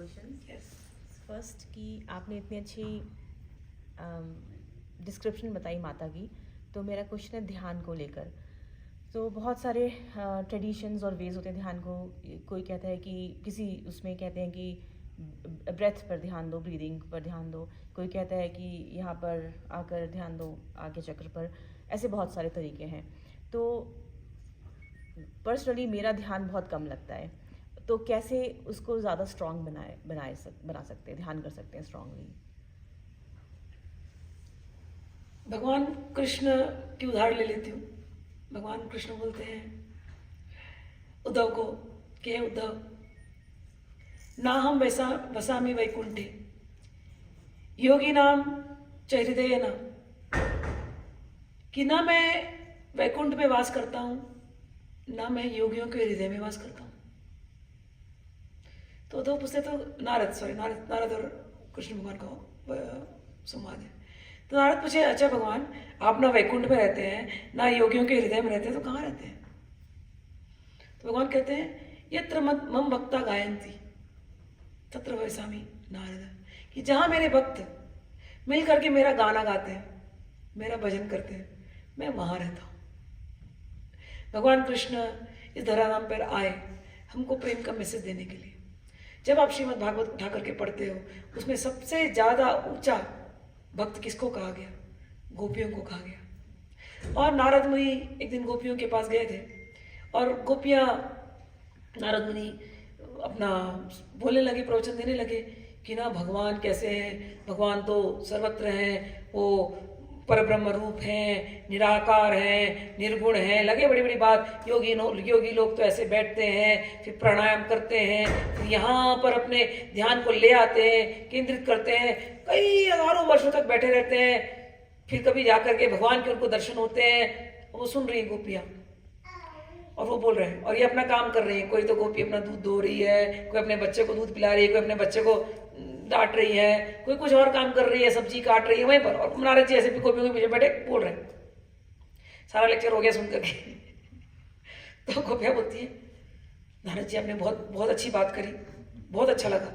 Questions. Yes. First कि आपने इतनी अच्छी डिस्क्रिप्शन बताई माता की, तो मेरा क्वेश्चन है ध्यान को लेकर। तो बहुत सारे ट्रेडिशंस और वेज होते हैं ध्यान को। कोई कहता है कि किसी उसमें कहते हैं कि ब्रेथ पर ध्यान दो, ब्रीदिंग पर ध्यान दो। कोई कहता है कि यहाँ पर आकर ध्यान दो, आगे चक्र पर। ऐसे बहुत सारे तरीके हैं। तो पर्सनली मेरा ध्यान बहुत कम लगता है, तो कैसे उसको ज़्यादा स्ट्रॉन्ग बना सकते हैं, ध्यान कर सकते हैं स्ट्रांगली? भगवान कृष्ण की उदाहरण ले लेती हूँ। भगवान कृष्ण बोलते हैं उद्धव को कि हे उद्धव, ना हम वैसा वसामि वैकुंठे योगी नाम च हृदय न, कि ना मैं वैकुंठ में वास करता हूँ, ना मैं योगियों के हृदय में वास करता हूँ। तो उद्धव पूछते तो नारद और कृष्ण भगवान का संवाद है। तो नारद पूछे, अच्छा भगवान, आप ना वैकुंठ में रहते हैं, ना योगियों के हृदय में रहते हैं, तो कहाँ रहते हैं? तो भगवान कहते हैं यत्र मम भक्ता गायन्ति तत्र वसामि नारद, कि जहाँ मेरे भक्त मिल करके मेरा गाना गाते हैं, मेरा भजन करते हैं, मैं वहाँ रहता हूँ। भगवान कृष्ण इस धराधाम पर आए हमको प्रेम का मैसेज देने के लिए। जब आप श्रीमद् भागवत उठा करके पढ़ते हो, उसमें सबसे ज़्यादा ऊंचा भक्त किसको कहा गया? गोपियों को कहा गया। और नारद मुनि एक दिन गोपियों के पास गए थे और गोपियाँ नारद मुनि अपना बोलने लगे, प्रवचन देने लगे कि ना भगवान कैसे हैं, भगवान तो सर्वत्र हैं, वो परब्रह्म रूप हैं, निराकार हैं, निर्गुण हैं। लगे बड़ी बड़ी बात। योगी लोग तो ऐसे बैठते हैं, फिर प्राणायाम करते हैं, फिर यहाँ पर अपने ध्यान को ले आते हैं, केंद्रित करते हैं, कई हजारों वर्षों तक बैठे रहते हैं, फिर कभी जाकर के भगवान के उनको दर्शन होते हैं। वो सुन रही गोपियाँ और वो बोल रहे हैं, और ये अपना काम कर रही है। कोई तो गोपी अपना दूध धो रही है, कोई अपने बच्चे को दूध पिला रही है, कोई अपने बच्चे को डांट रही है, कोई कुछ और काम कर रही है, सब्जी काट रही है वहीं पर, और नारद जी ऐसे भी गोपियों के पीछे बैठे बोल रहे हैं। सारा लेक्चर हो गया सुन करके। तो गोपियाँ बोलती है, नारद जी आपने बहुत बहुत अच्छी बात करी, बहुत अच्छा लगा,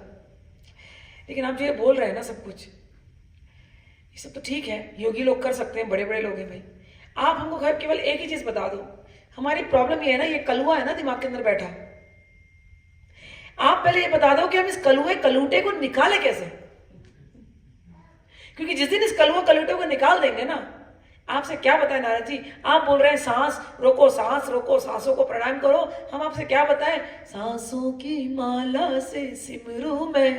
लेकिन आप जो ये बोल रहे हैं ना सब कुछ, ये सब तो ठीक है, योगी लोग कर सकते हैं, बड़े बड़े लोग हैं भाई। आप हमको केवल एक ही चीज बता दो। हमारी प्रॉब्लम ये है ना, ये कलुआ है ना दिमाग के अंदर बैठा। आप पहले ये बता दो कि हम इस कलूटे को निकाले कैसे, क्योंकि जिस दिन इस कलूटे को निकाल देंगे ना, आपसे क्या बताएं नारद जी, आप बोल रहे हैं सांस रोको, सांस रोको, सांसों को प्राणायाम करो। हम आपसे क्या बताएं, सांसों की माला से सिमरू मैं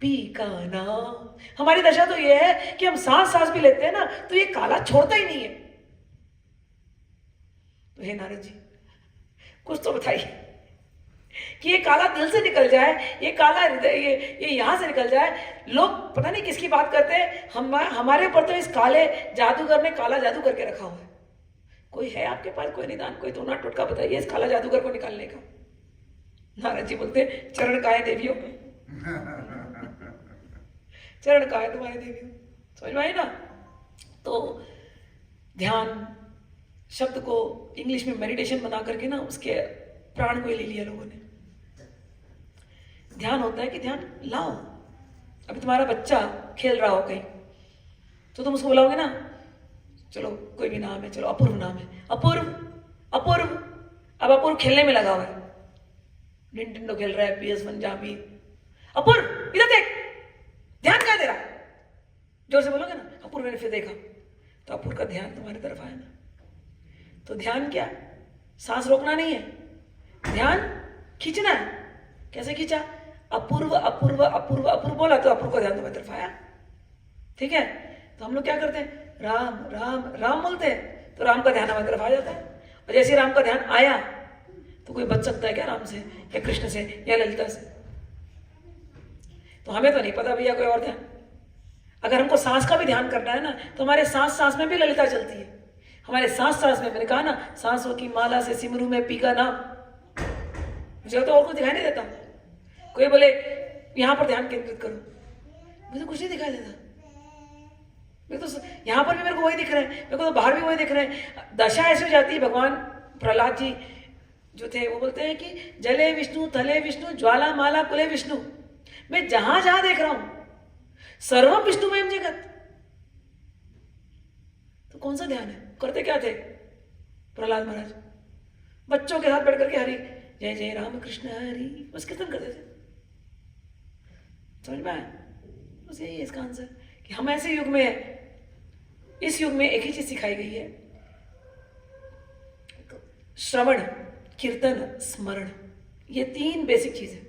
पी का नाम। हमारी दशा तो ये है कि हम सांस भी लेते हैं ना, तो ये काला छोड़ता ही नहीं है। तो हे नारद जी, कुछ तो बताइए कि ये काला दिल से निकल जाए, ये काला हृदय, ये यहां से निकल जाए। लोग पता नहीं किसकी बात करते हैं, हमारे ऊपर तो इस काले जादूगर ने काला जादू करके रखा हुआ है। कोई है आपके पास कोई निदान, कोई तो ना टोटका बताइए इस काला जादूगर को निकालने का। नारद जी बोलते चरण का है देवियों, चरण का है तुम्हारे देवियों। समझ में आई ना? तो ध्यान शब्द को इंग्लिश में मेडिटेशन बना करके ना उसके प्राण को ले लिया लोगों ने। ध्यान होता है कि ध्यान लाओ। अभी तुम्हारा बच्चा खेल रहा हो कहीं, तो तुम उसको बुलाओगे ना, चलो कोई भी नाम है, चलो अपूर्व नाम है, अपूर्व अपूर्व। अब अपूर्व खेलने में लगा हुआ है, निंटेंडो खेल रहा है, PS1 जामी। अपूर्व इधर देख, ध्यान कहाँ दे रहा? जोर से बोलोगे ना, अपूर्व ने फिर देखा, तो अपूर्व का ध्यान तुम्हारी तरफ आया ना। तो ध्यान क्या, सांस रोकना नहीं है, ध्यान खींचना है। कैसे खींचा? अपूर्व अपूर्व अपूर्व अपूर्व बोला तो अपूर्व का ध्यान तुम्हारी तरफ आया। ठीक है? तो हम लोग क्या करते हैं, राम राम राम बोलते हैं, तो राम का ध्यान हमारी तरफ आ जाता है। और जैसे राम का ध्यान आया, तो कोई बच सकता है क्या राम से या कृष्ण से या ललिता से? तो हमें तो नहीं पता भैया कोई और ध्यान। अगर हमको सांस का भी ध्यान करना है ना, तो हमारे सांस सांस में भी ललिता चलती है। हमारे सांस सांस में, मैंने कहा ना, सांसों की माला से सिमरू में पी का नाम। मुझे तो और कुछ दिखाई नहीं देता। कोई बोले यहाँ पर ध्यान केंद्रित करो, मुझे कुछ नहीं दिखाई देता। मेरे तो यहाँ पर भी मेरे को वही दिख रहा है, मेरे को तो बाहर भी वही दिख रहा है। दशा ऐसी हो जाती है। भगवान प्रहलाद जी जो थे वो बोलते हैं कि जले विष्णु, थले विष्णु, ज्वाला माला कुले विष्णु। मैं जहां जहां देख रहा हूं सर्वम विष्णुमयम जगत, तो कौन सा ध्यान है? करते क्या थे प्रहलाद महाराज? बच्चों के साथ बैठ करके हरि जय जय राम कृष्ण हरि बस कीर्तन करते थे। समझ में आया? बस यही है इसका आंसर कि हम ऐसे युग में है, इस युग में एक ही चीज सिखाई गई है, श्रवण कीर्तन स्मरण, ये 3 बेसिक चीज है।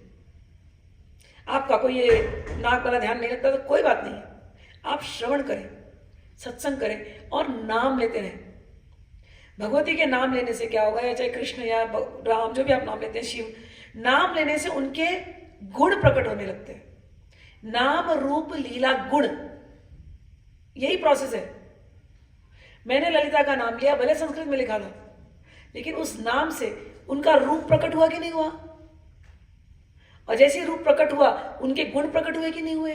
आपका कोई ये नाक वाला ध्यान नहीं लगता तो कोई बात नहीं है, आप श्रवण करें, सत्संग करें और नाम लेते रहें। भगवती के नाम लेने से क्या होगा, या चाहे कृष्ण या राम जो भी आप नाम लेते हैं, शिव, नाम लेने से उनके गुण प्रकट होने लगते हैं। नाम रूप लीला गुण, यही प्रोसेस है। मैंने ललिता का नाम लिया, भले संस्कृत में लिखा था, लेकिन उस नाम से उनका रूप प्रकट हुआ कि नहीं हुआ? और जैसे रूप प्रकट हुआ उनके गुण प्रकट हुए कि नहीं हुए?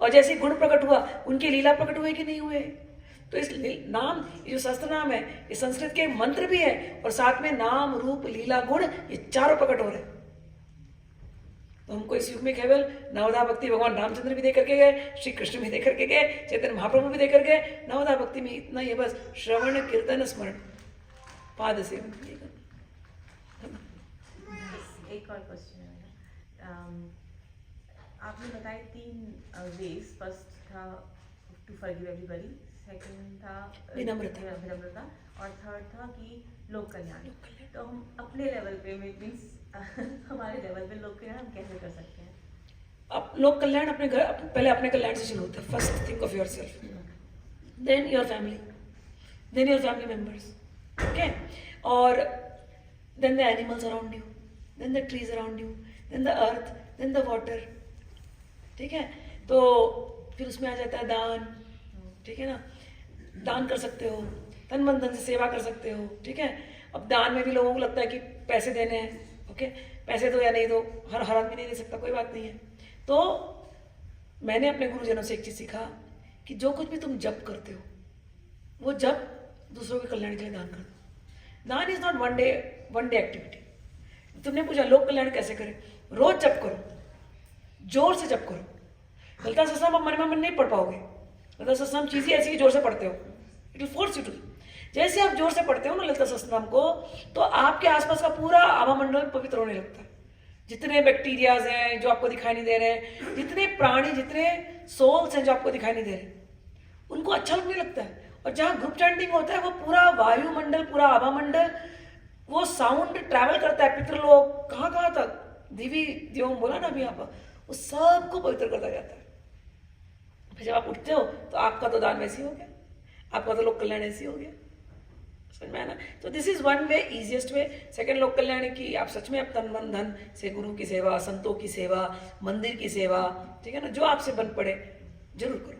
और जैसे गुण प्रकट हुआ उनके लीला प्रकट हुए कि नहीं हुए? तो इस नाम, ये जो सहस्त्र नाम है, ये संस्कृत के मंत्र भी है और साथ में नाम रूप लीला गुण, ये चारों प्रकट हो रहे हैं। तो हमको इस युग में केवल नवधा भक्ति भगवान रामचंद्र भी दे करके गए, श्री कृष्ण भी दे करके गए, चैतन्य महाप्रभु भी दे करके गए। नवधा भक्ति में इतना ही है बस, श्रवण कीर्तन स्मरण, पाद सेवन। एक और क्वेश्चन है मेरा। आपने बताए 3 वेज, फर्स्ट था टू फॉरगिव एवरीबॉडी, सेकंड था विनम्रता, और थर्ड था कि लोक कल्याण। तो हम अपने लेवल पे मीन्स हमारे लेवल पे लोक कल्याण हम कैसे कर सकते हैं? अब लोक कल्याण अपने घर, पहले अपने कल्याण से शुरू होता है। First think of yourself, then your family, then your family members, okay, और then the animals around you, then the trees around you, then the earth, then the water, ठीक है। तो फिर उसमें आ जाता है दान, ठीक है ना, दान कर सकते हो, तन मन धन से सेवा कर सकते हो, ठीक है। अब दान में भी लोगों को लगता है कि पैसे देने हैं, ओके, पैसे दो या नहीं दो, हर आदमी नहीं दे सकता, कोई बात नहीं है। तो मैंने अपने गुरुजनों से एक चीज़ सीखा कि जो कुछ भी तुम जप करते हो, वो जप दूसरों के कल्याण के लिए दान कर दो। दान is not one day activity. तुमने पूछा लोक कल्याण कैसे करें? रोज जप करो, जोर से जप करो। ललिता सहस्त्रनाम आप मन में मन नहीं पढ़ पाओगे। ललिता सहस्त्रनाम चीज़ ही ऐसी कि जोर से पढ़ते हो, it will force you to. जैसे आप जोर से पढ़ते हो ना ललिता सहस्त्रनाम को, तो आपके आसपास का पूरा आवामंडल पवित्र होने लगता है। जितने बैक्टीरियाज हैं जो आपको दिखाई नहीं दे रहे हैं, जितने प्राणी, जितने सोल्स हैं जो आपको दिखाई नहीं दे रहे, उनको अच्छा लगने लगता है। और जहाँ ग्रुप चैंटिंग होता है, वो पूरा वायुमंडल, पूरा आवामंडल, वो साउंड ट्रैवल करता है। पितृलोक कहाँ कहाँ तक, दिवी दियोम बोला ना अभी, आप वो सबको पवित्र करता जाता है। फिर जब आप उठते हो तो आपका तो दान वैसे ही हो गया, आपका तो लोक कल्याण ऐसे ही हो गया। समझ में आना? तो this is one way, easiest way. Second लोक कल्याण की आप सच में आप तन मन धन से गुरु की सेवा, संतों की सेवा, मंदिर की सेवा, ठीक है ना, जो आपसे बन पड़े जरूर करो।